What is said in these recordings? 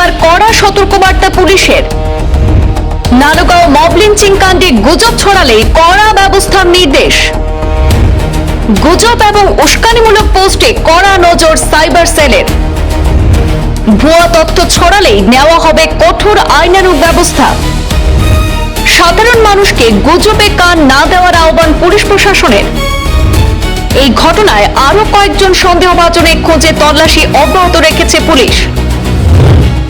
এবার কড়া সতর্কবার্তা পুলিশের। নানুগাঁও মব লিঞ্চিং কাণ্ডে গুজব ছড়ালেই কড়া ব্যবস্থার নির্দেশ। গুজব এবং উস্কানিমূলক পোস্টে কড়া নজর সাইবার সেলের। ভুয়া তথ্য ছড়ালেই নেওয়া হবে কঠোর আইনানুগ ব্যবস্থা। সাধারণ মানুষকে গুজবে কান না দেওয়ার আহ্বান পুলিশ প্রশাসনের। এই ঘটনায় আরো কয়েকজন সন্দেহভাজনের খোঁজে তল্লাশি অব্যাহত রেখেছে পুলিশ।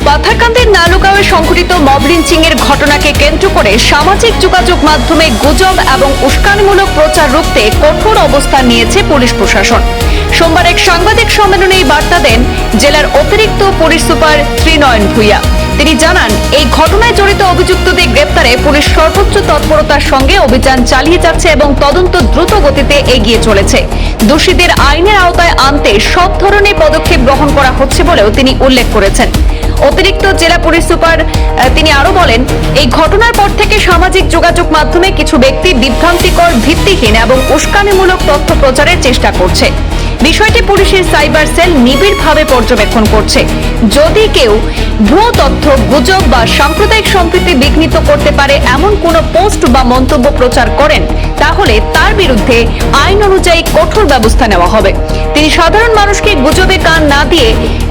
পাথারকান্দির নানুগাঁওয়ে সংঘটিত মব লিঞ্চিং এর ঘটনাকে কেন্দ্র করে সামাজিক যোগাযোগ মাধ্যমে গুজব এবং উস্কানিমূলক প্রচার রুখতে কঠোর অবস্থান নিয়েছে পুলিশ প্রশাসন। সোমবার এক সাংবাদিক সম্মেলনে এই বার্তা দেন জেলার অতিরিক্ত পুলিশ সুপার ত্রিনয়ন ভূঁইয়া। তিনি জানান, এই ঘটনায় জড়িত অভিযুক্তদের গ্রেপ্তারে পুলিশ সর্বোচ্চ তৎপরতার সঙ্গে অভিযান চালিয়ে যাচ্ছে এবং তদন্ত দ্রুত গতিতে এগিয়ে চলেছে। দোষীদের আইনের আওতায় আনতে সব ধরনের পদক্ষেপ গ্রহণ করা হচ্ছে বলেও তিনি উল্লেখ করেছেন। অতিরিক্ত জেলা পুলিশ সুপার তিনি আরো বলেন, এই ঘটনার পর থেকে সামাজিক যোগাযোগ মাধ্যমে কিছু ব্যক্তি বিভ্রান্তিকর, ভিত্তিহীন এবং উস্কানিমূলক তথ্য প্রচারের চেষ্টা করছে। বিষয়টি পুলিশের সাইবার সেল নিবিড়ভাবে পর্যবেক্ষণ করছে। যদি কেউ ভুয়ো তথ্য, গুজব বা সাম্প্রদায়িক সম্প্রীতি বিঘ্নিত করতে পারে এমন কোনো পোস্ট বা মন্তব্য প্রচার করেন, তাহলে তার বিরুদ্ধে আইন অনুযায়ী কঠোর ব্যবস্থা নেওয়া হবে। তিনি সাধারণ মানুষকে গুজবে কান না দিয়ে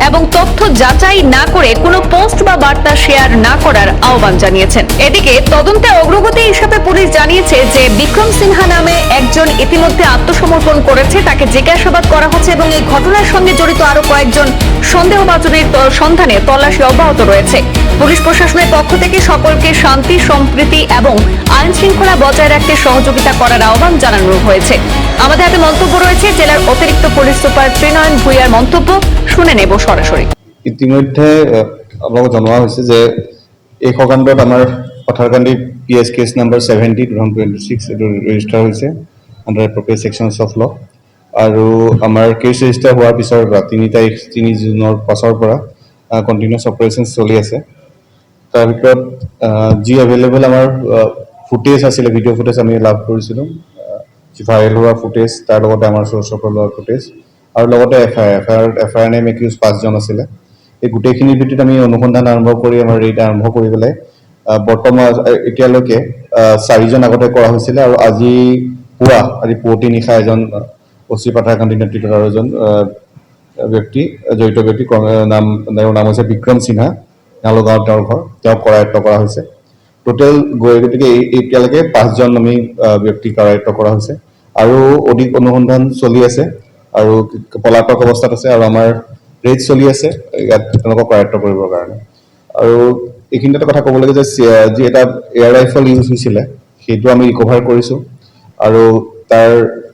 এবং তথ্য যাচাই না করে কোনো পোস্ট বা বার্তা শেয়ার না করার আহ্বান জানিয়েছেন। এদিকে তদন্তে অগ্রগতি হিসাবে পুলিশ জানিয়েছে যে বিক্রম সিনহা নামে একজন ইতিমধ্যে আত্মসমর্পণ করেছে, তাকে জিজ্ঞাসাবাদ করা হচ্ছে এবং এই ঘটনার সঙ্গে জড়িত আরো কয়েকজন সন্দেহভাজনের সন্ধানে তল্লাশি অব্যাহত রয়েছে। পুলিশ প্রশাসনের পক্ষ থেকে সকলকে শান্তি, সম্প্রীতি এবং আইন শৃঙ্খলা বজায় রাখতে সহযোগিতা করার আহ্বান জানানো হয়েছে। আমাদের হাতে মন্তব্য রয়েছে জেলার অতিরিক্ত পুলিশ সুপার ত্রিনয়ন ভূঁইয়ার মন্তব্য, শুনে নেব সরাসরি। ইতিমধ্যে আপোনালোকক জনোৱা হৈছে যে এই খণ্ডত আমাৰ পাথাৰকান্দি PS কেছ নম্বৰ 70/26 এইটো ৰেজিষ্টাৰ হৈছে under appropriate sections of law. আৰু আমাৰ কেছ ৰেজিষ্টাৰ হোৱাৰ পিছৰ 3 জুনৰ পাছৰ পৰা কণ্টিনিউছ অপাৰেশ্যন চলি আছে। তাৰ ভিতৰত যি এভেইলেবল আমাৰ ফুটেজ আছিলে, ভিডিঅ' ফুটেজ আমি লাভ কৰিছিলোঁ, ভাইৰেল হোৱা ফুটেজ, তাৰ লগতে আমাৰ চ'ৰ্চৰ পৰা লোৱা ফুটেজ আৰু লগতে এফআইআৰ নেম একিউজ 5 জন আছিলে। এই গোটেইখিনিৰ ভিত্তিত আমি অনুসন্ধান আৰম্ভ কৰি আমাৰ ৰেড আৰম্ভ কৰি পেলাই বৰ্তমান এতিয়ালৈকে 4 জন আগতে কৰা হৈছিলে আৰু আজি পুৱতি নিশা এজন অচি পাথাৰকান্দি নেতৃত্বত আৰু এজন জড়িত ব্যক্তি নাম হৈছে বিক্ৰম সিনহা, নালুগাঁৱত তেওঁৰ ঘৰ, তেওঁক কৰায়ত্ব কৰা হৈছে। টোটেল গতিকে এতিয়ালৈকে 5 জন আমি ব্যক্তি কৰায়ত্ব কৰা হৈছে আৰু অধিক অনুসন্ধান চলি আছে আৰু পলাতক অৱস্থাত আছে আৰু আমাৰ ৰেড চলি আছে ইয়াত তেওঁলোকক কৰায়ত্ব কৰিবৰ কাৰণে। আৰু এইখিনিতে এটা কথা ক'ব লাগে যে যি এটা এয়াৰ ৰাইফল ইউজ হৈছিলে সেইটো আমি ৰিকভাৰ কৰিছোঁ আৰু তাৰ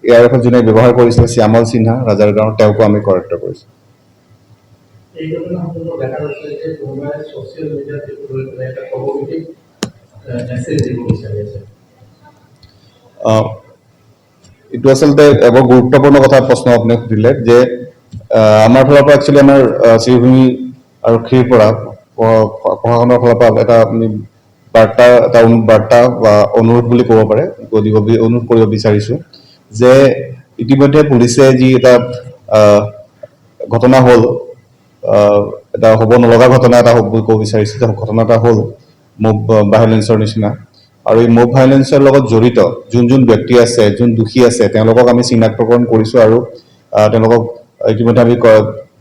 এয়াৰ ৰাইফল যোনে ব্যৱহাৰ কৰিছিলে শ্যামল সিনহা ৰাজাৰগাঁও, তেওঁকো আমি কৰায়ত্ব কৰিছোঁ। এইটো আচলতে বৰ গুৰুত্বপূৰ্ণ কথা প্ৰশ্ন আপুনি সুধিলে যে আমাৰ ফালৰ পৰা একচুৱেলি আমাৰ শ্ৰীভূমি আৰক্ষীৰ পৰা প্ৰশাসনৰ ফালৰ পৰা এটা বাৰ্তা বা অনুৰোধ বুলি ক'ব পাৰে, অনুৰোধ কৰিব বিচাৰিছোঁ যে ইতিমধ্যে পুলিচে যি এটা ঘটনা হ'ল, এটা হ'ব নলগা ঘটনা এটা হ'ব বুলি ক'ব বিচাৰিছোঁ যে ঘটনা এটা হ'ল মব ভাইলেন্সৰ নিচিনা। আৰু এই মব ভাইলেন্সৰ লগত জড়িত যোন ব্যক্তি আছে, যোন দোষী আছে, তেওঁলোকক আমি চিনাক্তকৰণ কৰিছোঁ আৰু তেওঁলোকক ইতিমধ্যে আমি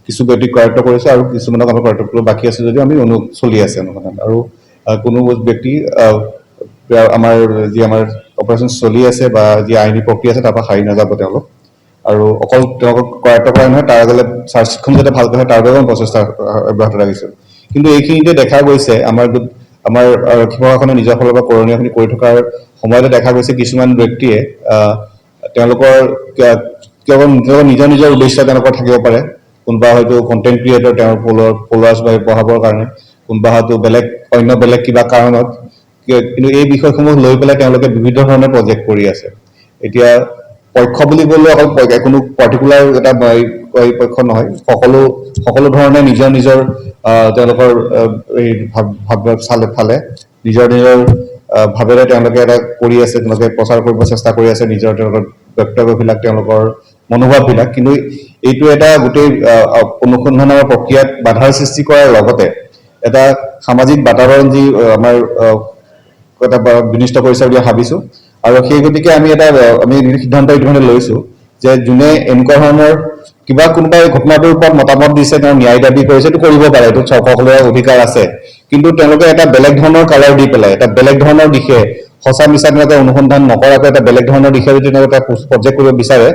কিছু ব্যক্তিক কৰায়ত্ব কৰিছোঁ আৰু কিছুমানক আমি কৰায়ত্ব কৰিব বাকী আছে যদিও আমি চলি আছে অনুসন্ধান। আৰু কোনো ব্যক্তি আমাৰ অপাৰেশ্যন চলি আছে বা যি আইনী প্ৰক্ৰিয়া আছে তাৰ পৰা সাৰি নাযাব তেওঁলোক। আৰু অকল তেওঁলোকক কৰায়ত্ব কৰা নহয়, তাৰ আগলৈ চাৰ্জখন যাতে ভালকৈ হয় তাৰ বাবে প্ৰচেষ্টা অব্যাহত ৰাখিছোঁ। কিন্তু এইখিনিতে দেখা গৈছে আমাৰ আৰক্ষী প্ৰশাসনে নিজৰ ফালৰ পৰা কৰণীয়খিনি কৰি থকাৰ সময়তে দেখা গৈছে কিছুমান ব্যক্তিয়ে তেওঁলোকৰ কেৱল নিজৰ উদ্দেশ্য তেওঁলোকৰ থাকিব পাৰে। কোনোবা হয়তো কণ্টেণ্ট ক্ৰিয়েটৰ, তেওঁৰ ফলোৱাৰ্ছ বঢ়াবৰ কাৰণে, কোনোবা হয়তো অন্য বেলেগ কিবা কাৰণত, কিন্তু এই বিষয়সমূহ লৈ পেলাই তেওঁলোকে বিভিন্ন ধৰণৰ প্ৰজেক্ট কৰি আছে। এতিয়া পক্ষ বুলি ক'লে অকল কোনো পাৰ্টিকুলাৰ এটা পক্ষ নহয়, সকলো ধৰণে নিজৰ তেওঁলোকৰ এই ফালে নিজৰ ভাৱেৰে তেওঁলোকে এটা কৰি আছে, তেওঁলোকে প্ৰচাৰ কৰিব চেষ্টা কৰি আছে তেওঁলোকৰ বক্তব্যবিলাক, তেওঁলোকৰ মনোভাৱবিলাক। কিন্তু এইটো এটা গোটেই অনুসন্ধানৰ প্ৰক্ৰিয়াত বাধাৰ সৃষ্টি কৰাৰ লগতে এটা সামাজিক বাতাবৰণ যি আমাৰ এটা বিনিষ্ট কৰিছে বুলি ভাবিছোঁ আৰু সেই গতিকে আমি সিদ্ধান্ত ইতিমধ্যে লৈছোঁ যে যোনে এনেকুৱা ধৰণৰ কিবা কোনোবাই ঘটনাটোৰ ওপৰত মতামত দিছে তেওঁ ন্যায় দাবী কৰিছে এইটো কৰিব পাৰে এইটো সকলোৰে অধিকাৰ আছে কিন্তু তেওঁলোকে এটা বেলেগ ধৰণৰ কালাৰ দি পেলাই এটা বেলেগ ধৰণৰ দিশে সঁচা মিছা তেওঁলোকে অনুসন্ধান নকৰাকৈ এটা বেলেগ ধৰণৰ দিশে যদি তেওঁলোকে প্ৰজেক্ট কৰিব বিচাৰে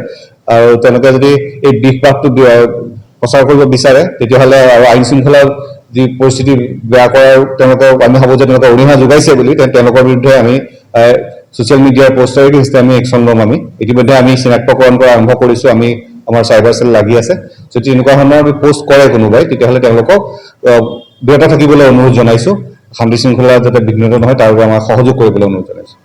আৰু তেওঁলোকে যদি এই দিশবাসটো প্ৰচাৰ কৰিব বিচাৰে তেতিয়াহ'লে আৰু আইন শৃংখলা যি পৰিস্থিতি বেয়া কৰাৰ তেওঁলোকক আমি ভাবোঁ যে তেওঁলোকে অৰিহণা যোগাইছে বুলি তেওঁলোকৰ বিৰুদ্ধে আমি ছ'চিয়েল মিডিয়াৰ প'ষ্টাৰ হিচাপে আমি একশ্যন ল'ম আমি ইতিমধ্যে আমি চিনাক্তকৰণ কৰা আৰম্ভ কৰিছোঁ আমি আমাৰ চাইবাৰ চেল লাগি আছে যদি এনেকুৱা ধৰণৰ প'ষ্ট কৰে কোনোবাই তেতিয়াহ'লে তেওঁলোকক বিৰত থাকিবলৈ অনুৰোধ জনাইছোঁ শান্তি শৃংখলা যাতে বিঘ্নিত নহয় তাৰ বাবে আমাক সহযোগ কৰিবলৈ অনুৰোধ জনাইছোঁ